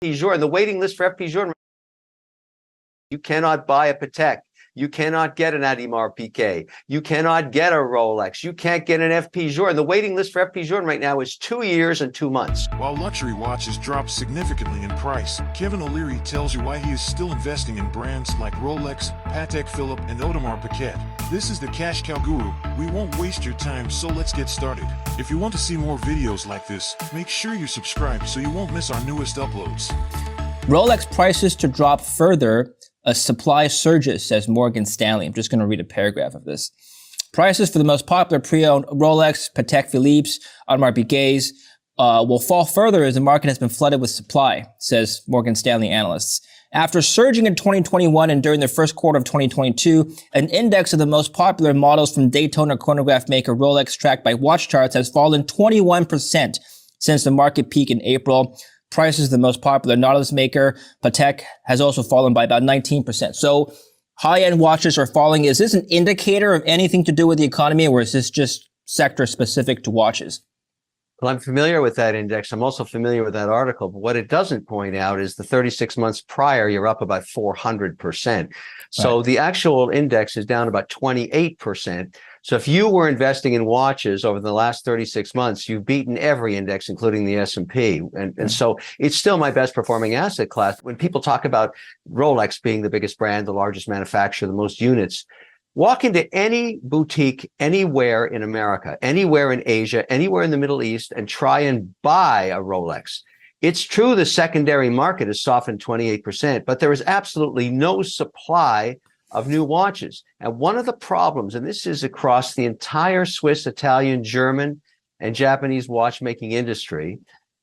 Jour, and the waiting list for FP Jour, you cannot buy a Patek. You cannot get an Audemars Piguet. You cannot get a Rolex. You can't get an FP Jour. And the waiting list for FP Jour right now is 2 years and 2 months. While luxury watches dropped significantly in price, Kevin O'Leary tells you why he is still investing in brands like Rolex, Patek Philippe, and Audemars Piguet. This is the Cash Cow Guru. We won't waste your time, so let's get started. If you want to see more videos like this, make sure you subscribe so you won't miss our newest uploads. Rolex prices to drop further as supply surges, says Morgan Stanley. I'm just going to read a paragraph of this. Prices for the most popular pre-owned Rolex, Patek Philippe's, Audemars Piguet's will fall further as the market has been flooded with supply, says Morgan Stanley analysts. After surging in 2021 and during the first quarter of 2022, an index of the most popular models from Daytona chronograph maker Rolex tracked by watch charts has fallen 21% since the market peak in April. Prices of the most popular Nautilus maker, Patek, has also fallen by about 19%. So high-end watches are falling. Is this an indicator of anything to do with the economy, or is this just sector specific to watches? Well, I'm familiar with that index. I'm also familiar with that article. But what it doesn't point out is the 36 months prior, you're up about 400%. So Right. the actual index is down about 28%. So if you were investing in watches over the last 36 months, you've beaten every index, including the S&P. And so it's still my best performing asset class. When people talk about Rolex being the biggest brand, the largest manufacturer, the most units, walk into any boutique anywhere in America, anywhere in Asia, anywhere in the Middle East, and try and buy a Rolex. It's true the secondary market has softened 28%, but there is absolutely no supply of new watches. And one of the problems, and this is across the entire Swiss, Italian, German, and Japanese watchmaking industry,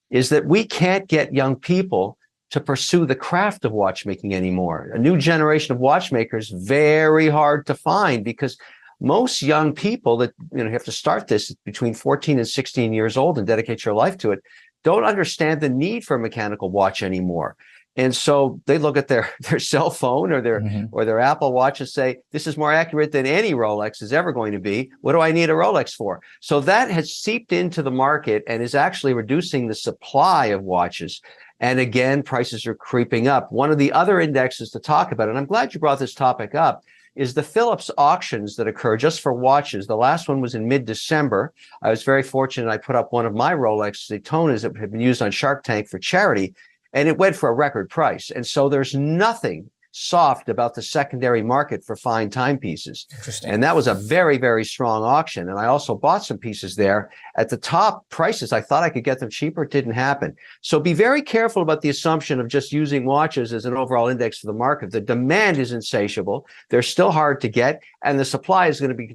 is that we can't get young people to pursue the craft of watchmaking anymore. A new generation of watchmakers, very hard to find, because most young people that have to start this between 14 and 16 years old and dedicate your life to it, don't understand the need for a mechanical watch anymore. And so they look at their cell phone or their Apple Watch and say, this is more accurate than any Rolex is ever going to be. What do I need a Rolex for? So that has seeped into the market and is actually reducing the supply of watches. And again, prices are creeping up. One of the other indexes to talk about, and I'm glad you brought this topic up, is the Philips auctions that occur just for watches. The last one was in mid-December. I was very fortunate. I put up one of my Rolex Daytonas that had been used on Shark Tank for charity, and it went for a record price. And so there's nothing soft about the secondary market for fine timepieces. Interesting. And that was a very, very strong auction. And I also bought some pieces there at the top prices. I thought I could get them cheaper. It didn't happen. So be very careful about the assumption of just using watches as an overall index for the market. The demand is insatiable. They're still hard to get, and the supply is going to be